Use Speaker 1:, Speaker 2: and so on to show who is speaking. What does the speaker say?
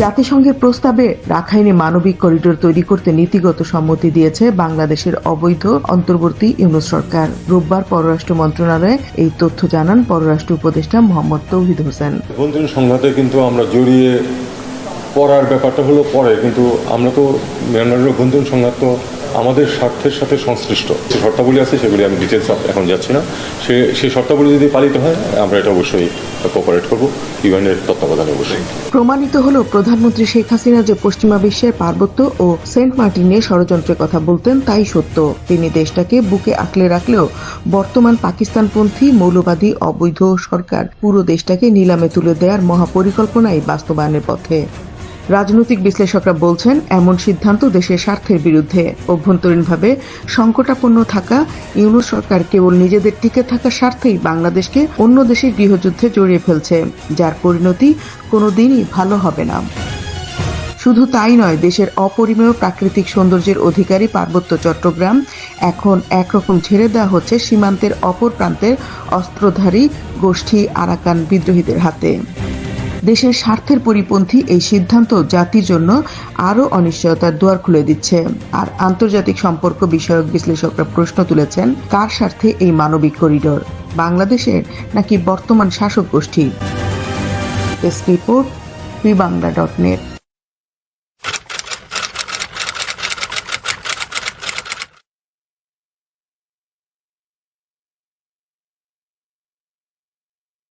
Speaker 1: জাতিসংঘের প্রস্তাবে রাখাইনে মানবিক করিডোর তৈরি করতে নীতিগত সম্মতি দিয়েছে বাংলাদেশের অবৈধ অন্তর্বর্তী ইউনূস সরকার। রোববার পররাষ্ট্র মন্ত্রণালয়ে এই তথ্য জানান পররাষ্ট্র উপদেষ্টা মোহাম্মদ তৌহিদ হোসেন।
Speaker 2: অভ্যন্তরীণ সংঘাতে কিন্তু আমরা জড়িয়ে পড়ার ব্যাপারটা হলো পরে, কিন্তু আমরা তো মিয়ানমারের অভ্যন্তরীণ সংঘাত তো আমাদের স্বার্থের সাথে সংশ্লিষ্ট যে শর্তাবলী আছে সেগুলি আমি ডিটেলস এখন যাচ্ছি না। সেই শর্তাবলী যদি পালিত হয় আমরা এটা অবশ্যই কোঅপারেট করবো ইউএনের তত্ত্বাবধানে। অবশ্যই
Speaker 1: প্রমাণিত হলো প্রধানমন্ত্রী শেখ হাসিনা যে পশ্চিমা বিশ্বের পার্বত্য ও সেন্ট মার্টিন নিয়ে ষড়যন্ত্রের কথা বলতেন তাই সত্য। তিনি দেশটাকে বুকে আঁকলে রাখলেও বর্তমান পাকিস্তানপন্থী মৌলবাদী অবৈধ সরকার পুরো দেশটাকে নিলামে তুলে দেওয়ার মহাপরিকল্পনাই বাস্তবায়নের পথে। রাজনৈতিক বিশ্লেষকরা বলছেন এমন সিদ্ধান্ত দেশের স্বার্থের বিরুদ্ধে। অভ্যন্তরীণভাবে সংকটাপন্ন থাকা ইউনূস সরকার কেবল নিজেদের টিকে থাকার স্বার্থেই বাংলাদেশকে অন্য দেশের গৃহযুদ্ধে জড়িয়ে ফেলছে, যার পরিণতি কোনোদিনই ভালো হবে না। শুধু তাই নয়, দেশের অপরিমেয় প্রাকৃতিক সৌন্দর্যের অধিকারী পার্বত্য চট্টগ্রাম এখন একরকম ছেড়ে দেওয়া হচ্ছে সীমান্তের অপর প্রান্তের অস্ত্রধারী গোষ্ঠী আরাকান বিদ্রোহীদের হাতে। দেশের স্বার্থের পরিপন্থী এই সিদ্ধান্ত জাতির জন্য আরও অনিশ্চয়তার দুয়ার খুলে দিচ্ছে। আর আন্তর্জাতিক সম্পর্ক বিষয়ক বিশ্লেষকরা প্রশ্ন তুলেছেন, কার স্বার্থে এই মানবিক করিডোর, বাংলাদেশের নাকি বর্তমান শাসক গোষ্ঠীর? Desk report, freeBangla.net।